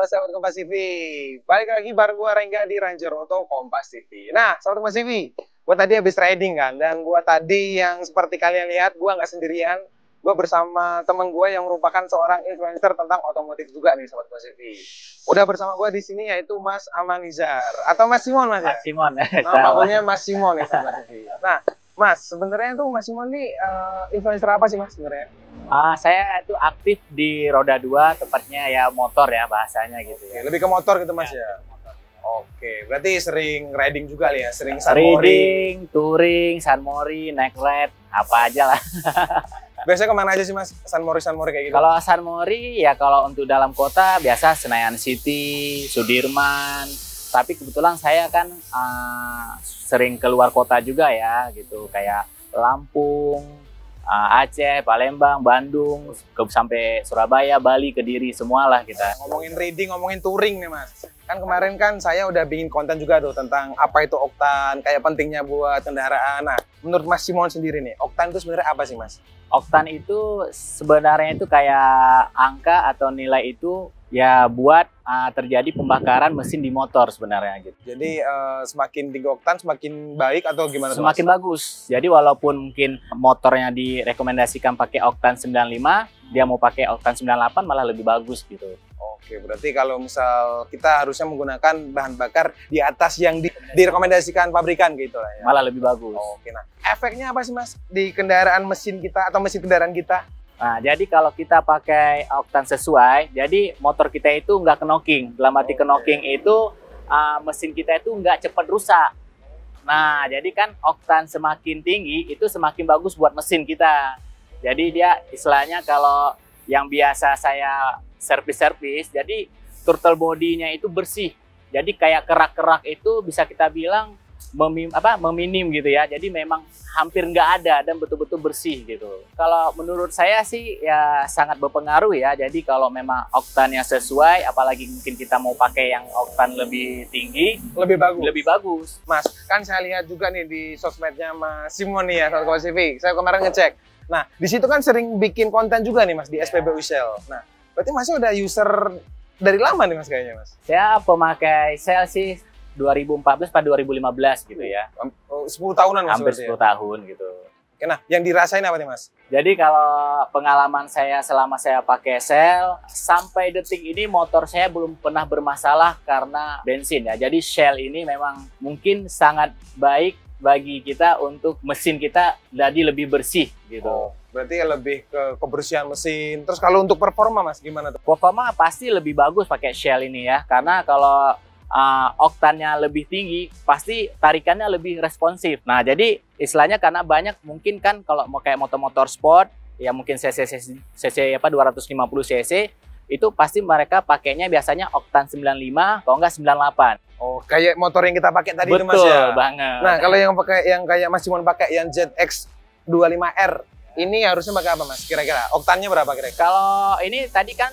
sahabat Kompas TV. Balik lagi bareng gua Rengga di Ranger Auto Kompas TV. Nah, sahabat Kompas TV, gua tadi habis riding kan, dan gua tadi yang seperti kalian lihat, gua nggak sendirian. Gua bersama temen gua yang merupakan seorang influencer tentang otomotif juga nih, sahabat Kompas TV. Udah bersama gua di sini yaitu Mas Amanizar atau Mas Simon, Mas ya? Mas Simon. Nah, pokoknya Mas Simon ya, sahabat TV. Nah, Mas, sebenarnya tuh Mas Simon nih influencer apa sih Mas sebenarnya? Saya itu aktif di roda 2, tepatnya ya motor ya bahasanya gitu ya. Lebih ke motor gitu Mas ya? Oke, berarti sering riding juga ya? Sering Riding, touring, sunmori, naik red, apa aja lah. Biasanya kemana aja sih Mas? Sunmori kayak gitu? Kalau sunmori ya kalau untuk dalam kota biasa Senayan City, Sudirman. Tapi kebetulan saya kan sering keluar kota juga ya gitu, kayak Lampung, Aceh, Palembang, Bandung, sampai Surabaya, Bali, Kediri, semualah kita. Ngomongin riding, ngomongin touring nih Mas. Kan kemarin kan saya udah bikin konten juga tuh tentang apa itu oktan, kayak pentingnya buat kendaraan. Nah, menurut Mas Simon sendiri nih, oktan itu sebenarnya apa sih Mas? Oktan itu sebenarnya itu kayak angka atau nilai itu ya buat terjadi pembakaran mesin di motor sebenarnya gitu. Jadi semakin tinggi oktan semakin baik atau gimana tuh, Semakin Mas? bagus. Jadi walaupun mungkin motornya direkomendasikan pakai oktan 95, dia mau pakai oktan 98 malah lebih bagus gitu. Oke, berarti kalau misal kita harusnya menggunakan bahan bakar di atas yang direkomendasikan pabrikan gitu lah ya. Malah lebih bagus. Oke, nah efeknya apa sih Mas di kendaraan mesin kita atau mesin kendaraan kita? Nah, jadi kalau kita pakai oktan sesuai, jadi motor kita itu nggak knocking. Dalam arti knocking itu mesin kita itu nggak cepat rusak. Nah, jadi kan oktan semakin tinggi itu semakin bagus buat mesin kita. Jadi dia istilahnya kalau yang biasa saya servis, jadi throttle bodinya itu bersih. Jadi kayak kerak-kerak itu bisa kita bilang meminim gitu ya. Jadi memang hampir nggak ada dan betul-betul bersih gitu. Kalau menurut saya sih ya sangat berpengaruh ya. Jadi kalau memang oktannya sesuai, apalagi mungkin kita mau pakai yang oktan lebih tinggi, lebih bagus. Mas, kan saya lihat juga nih di sosmednya Mas Simon nih ya, Sahabat Kompas TV. Saya kemarin ngecek. Nah, di situ kan sering bikin konten juga nih Mas di SPBU Shell. Nah, berarti Masnya udah user dari lama nih Mas kayaknya Mas? Saya pemakai Shell sih 2014 pada 2015 gitu ya. 10 tahunan Mas? Hampir 10 tahun gitu. Oke, nah yang dirasain apa nih Mas? Jadi kalau pengalaman saya selama saya pakai Shell, sampai detik ini motor saya belum pernah bermasalah karena bensin ya. Jadi Shell ini memang mungkin sangat baik bagi kita untuk mesin kita jadi lebih bersih gitu. Oh, berarti lebih ke kebersihan mesin. Terus kalau untuk performa Mas gimana tuh? Performa pasti lebih bagus pakai Shell ini ya, karena kalau oktannya lebih tinggi pasti tarikannya lebih responsif. Nah, jadi istilahnya karena banyak mungkin kan kalau mau kayak motor-motor sport ya mungkin cc 250 cc itu pasti mereka pakainya biasanya oktan 95 kalau enggak 98. Oh, kayak motor yang kita pakai tadi itu Mas Betul ya? banget. Nah, kalau yang pakai yang kayak Mas Simon pakai yang ZX25R ini harusnya pakai apa Mas? Kira-kira oktannya berapa kira-kira? Kalau ini tadi kan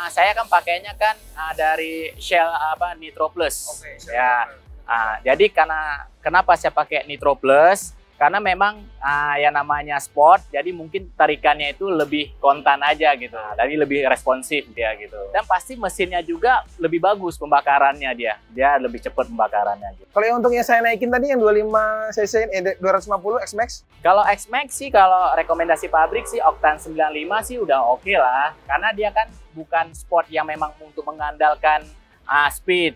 saya kan pakainya kan dari Shell Nitro Plus. Oke, ya. Jadi kenapa saya pakai Nitro Plus? Karena memang yang namanya sport, jadi mungkin tarikannya itu lebih kontan aja gitu. Jadi lebih responsif dia gitu. Dan pasti mesinnya juga lebih bagus pembakarannya dia lebih cepat pembakarannya gitu. Kalau yang untuk yang saya naikin tadi yang 25 cc 250 X-Max? Kalau X-Max sih kalau rekomendasi pabrik sih oktan 95 sih udah oke lah. Karena dia kan bukan sport yang memang untuk mengandalkan speed.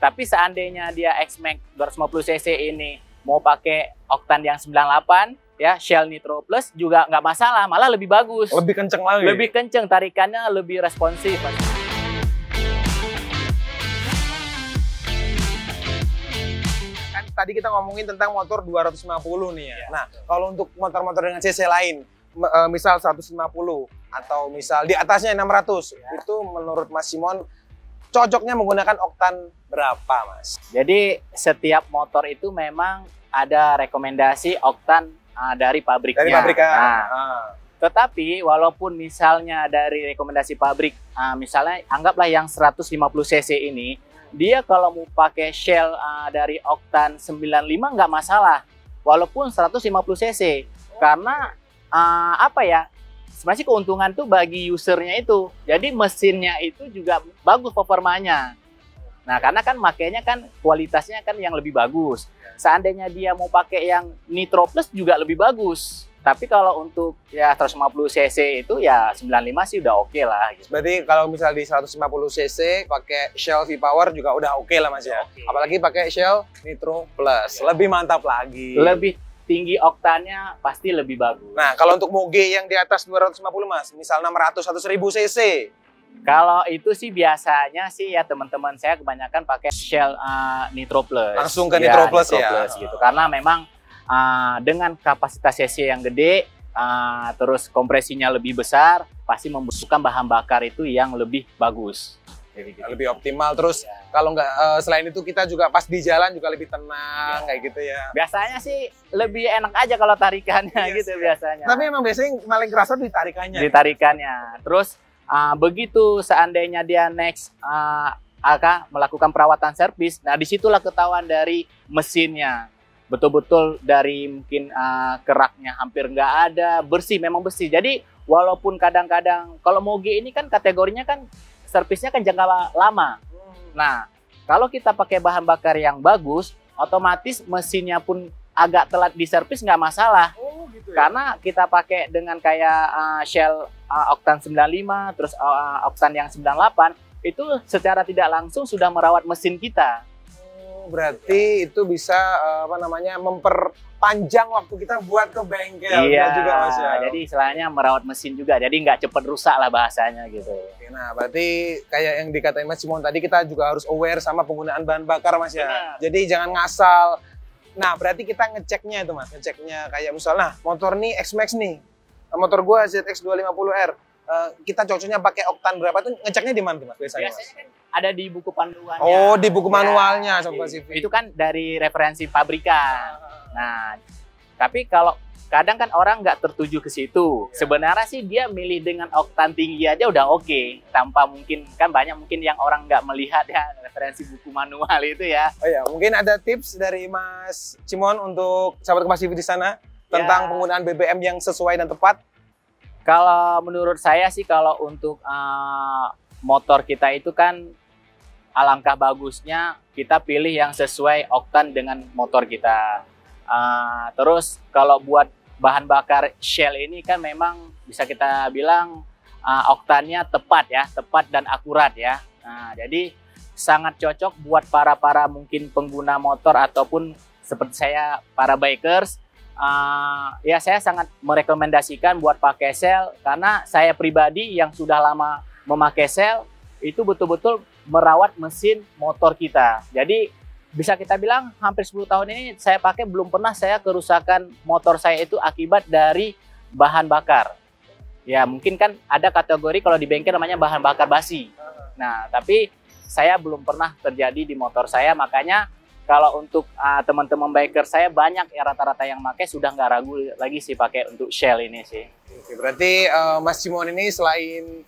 Tapi seandainya dia X-Max 250 cc ini mau pakai oktan yang 98 ya Shell Nitro Plus juga nggak masalah, malah lebih bagus. Lebih kenceng lagi? Lebih kenceng, tarikannya lebih responsif. Kan tadi kita ngomongin tentang motor 250 nih ya. Nah, kalau untuk motor-motor dengan cc lain, misal 150 atau misal di atasnya 600, itu menurut Mas Simon cocoknya menggunakan oktan berapa Mas? Jadi setiap motor itu memang ada rekomendasi oktan dari pabriknya. Dari pabrikan. Tetapi walaupun misalnya dari rekomendasi pabrik, misalnya anggaplah yang 150 cc ini, dia kalau mau pakai Shell dari oktan 95 nggak masalah. Walaupun 150 cc. Karena sebenarnya sih keuntungan tuh bagi usernya itu. Jadi mesinnya itu juga bagus performanya. Nah, karena kan makanya kan kualitasnya kan yang lebih bagus. Seandainya dia mau pakai yang Nitro Plus juga lebih bagus. Tapi kalau untuk ya 150 cc itu ya 95 sih udah oke lah. Gitu. Berarti kalau misal di 150 cc pakai Shell V-Power juga udah oke lah Mas ya. Oke. Apalagi pakai Shell Nitro Plus, lebih mantap lagi. Lebih tinggi oktannya pasti lebih bagus. Nah, kalau untuk moge yang di atas 250 Mas, misal 600 atau 1000 cc. Kalau itu sih biasanya sih ya teman-teman saya kebanyakan pakai Shell Nitro Plus. Langsung ke Nitro Plus Nitro ya. Plus gitu. Karena memang dengan kapasitas cc yang gede, terus kompresinya lebih besar, pasti membutuhkan bahan bakar itu yang lebih bagus. Lebih optimal. Terus kalau nggak selain itu kita juga pas di jalan juga lebih tenang kayak gitu ya. Biasanya sih lebih enak aja kalau tarikannya gitu biasanya. Tapi emang biasanya paling kerasa di tarikannya. Di tarikannya. Terus begitu seandainya dia next melakukan perawatan servis, nah disitulah ketahuan dari mesinnya. Betul-betul dari mungkin keraknya hampir nggak ada, bersih, memang bersih. Jadi walaupun kadang-kadang kalau moge ini kan kategorinya kan servisnya kan jangka lama. Nah, kalau kita pakai bahan bakar yang bagus, otomatis mesinnya pun agak telat di servis nggak masalah. Oh, gitu ya? Karena kita pakai dengan kayak Shell Oktan 95, terus Oktan yang 98, itu secara tidak langsung sudah merawat mesin kita. Berarti itu bisa memperpanjang waktu kita buat ke bengkel. Iya juga Mas ya. Jadi istilahnya merawat mesin juga, jadi nggak cepet rusak lah bahasanya gitu. Nah, berarti kayak yang dikatain Mas Simon tadi, kita juga harus aware sama penggunaan bahan bakar Mas ya. Benar. Jadi jangan ngasal. Nah, berarti kita ngeceknya itu Mas, ngeceknya kayak misalnya motor nih X-Max nih, motor gua ZX250R, kita cocoknya pakai oktan berapa tuh, ngeceknya di mana tuh Mas biasanya? Biasanya kan ada di buku panduannya. Oh, di buku Ya, manualnya Sobat CV. itu kan dari referensi pabrikan. Nah, tapi kalau kadang kan orang nggak tertuju ke situ. Sebenarnya sih dia milih dengan oktan tinggi aja udah oke. Tanpa mungkin, kan banyak mungkin yang orang nggak melihat ya referensi buku manual itu ya. Oh ya, mungkin ada tips dari Mas Simon untuk sahabat Kompas TV di sana tentang penggunaan BBM yang sesuai dan tepat. Kalau menurut saya sih kalau untuk motor kita itu kan alangkah bagusnya kita pilih yang sesuai oktan dengan motor kita. Terus kalau buat bahan bakar Shell ini kan memang bisa kita bilang oktannya tepat ya, tepat dan akurat ya. Nah, jadi sangat cocok buat para mungkin pengguna motor ataupun seperti saya para bikers. Ya saya sangat merekomendasikan buat pakai Shell karena saya pribadi yang sudah lama memakai Shell itu betul-betul merawat mesin motor kita. Jadi bisa kita bilang hampir 10 tahun ini saya pakai belum pernah saya kerusakan motor saya itu akibat dari bahan bakar. Ya mungkin kan ada kategori kalau di bengkel namanya bahan bakar basi. Nah tapi saya belum pernah terjadi di motor saya, makanya kalau untuk teman-teman biker saya banyak ya rata-rata yang pakai sudah nggak ragu lagi sih pakai untuk Shell ini sih. Oke, berarti Mas Simon ini selain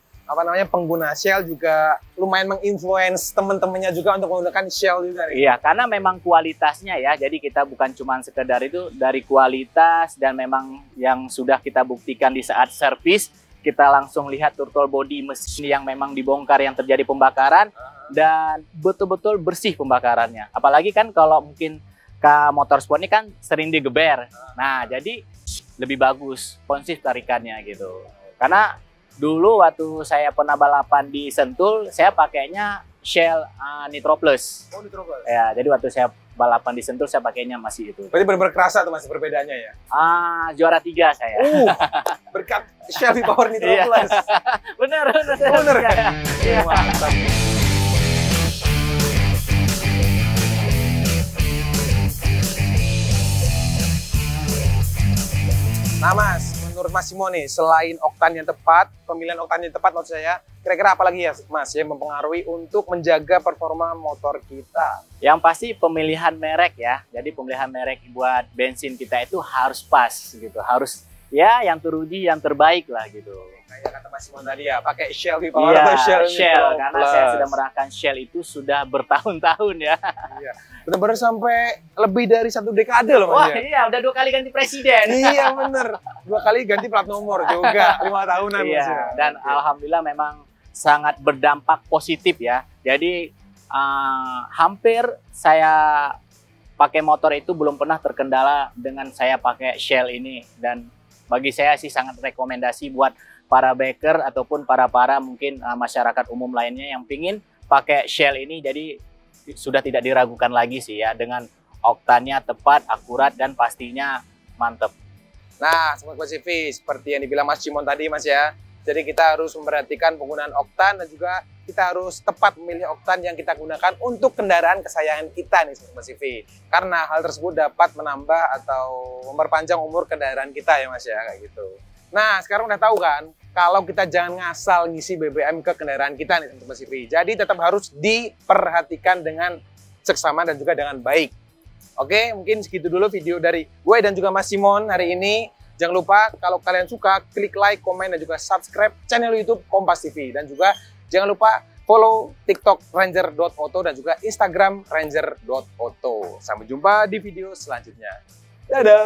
pengguna Shell juga lumayan menginfluence teman-temannya juga untuk menggunakan Shell juga. Iya, karena memang kualitasnya ya. Jadi kita bukan cuma sekedar itu, dari kualitas dan memang yang sudah kita buktikan di saat servis, kita langsung lihat turtle body mesin yang memang dibongkar yang terjadi pembakaran dan betul-betul bersih pembakarannya. Apalagi kan kalau mungkin ke motorsport ini kan sering digeber. Nah, jadi lebih bagus konsif tarikannya gitu. Karena dulu waktu saya pernah balapan di Sentul, saya pakainya Shell Nitro Plus. Oh, Nitro Plus. Ya, jadi waktu saya balapan di Sentul saya pakainya masih itu. Berarti benar-benar kerasa tuh Mas perbedaannya ya? Juara 3 saya. Berkat Shell V-Power Nitro Iya. Plus. Bener. Bener kan? Iya. Mantap. Nah Mas, menurut Mas Simon nih, selain oktan yang tepat, pemilihan oktan yang tepat maksud saya, kira-kira apa lagi ya Mas yang mempengaruhi untuk menjaga performa motor kita? Yang pasti pemilihan merek ya. Jadi pemilihan merek buat bensin kita itu harus pas gitu, harus ya yang teruji, yang terbaik lah gitu. Kayak kata Mas Simon tadi ya, pakai Shell V-Power Iya, atau Shell Shell, Nitro karena Plus. saya sudah merasakan Shell itu sudah bertahun-tahun ya. Iya. Benar-benar sampai lebih dari 1 dekade loh Wah Mas ya. iya, udah 2 kali ganti presiden. Iya bener, 2 kali ganti plat nomor juga, 5 tahunan Iya, Mas ya. dan Oke. alhamdulillah memang sangat berdampak positif ya. Jadi hampir saya pakai motor itu belum pernah terkendala dengan saya pakai Shell ini, dan bagi saya sih sangat rekomendasi buat para biker ataupun para mungkin masyarakat umum lainnya yang pingin pakai Shell ini. Jadi sudah tidak diragukan lagi sih ya, dengan oktannya tepat, akurat, dan pastinya mantep. Nah, Sobat CV, seperti yang dibilang Mas Simon tadi Mas ya. Jadi kita harus memperhatikan penggunaan oktan dan juga kita harus tepat memilih oktan yang kita gunakan untuk kendaraan kesayangan kita nih Sobat CV. Karena hal tersebut dapat menambah atau memperpanjang umur kendaraan kita ya Mas ya, kayak gitu. Nah, sekarang udah tahu kan kalau kita jangan ngasal ngisi BBM ke kendaraan kita nih Sobat CV. Jadi tetap harus diperhatikan dengan seksama dan juga dengan baik. Oke, mungkin segitu dulu video dari gue dan juga Mas Simon hari ini. Jangan lupa kalau kalian suka, klik like, komen, dan juga subscribe channel YouTube Kompas TV. Dan juga jangan lupa follow TikTok Ranger.auto dan juga Instagram Ranger.auto. Sampai jumpa di video selanjutnya. Dadah!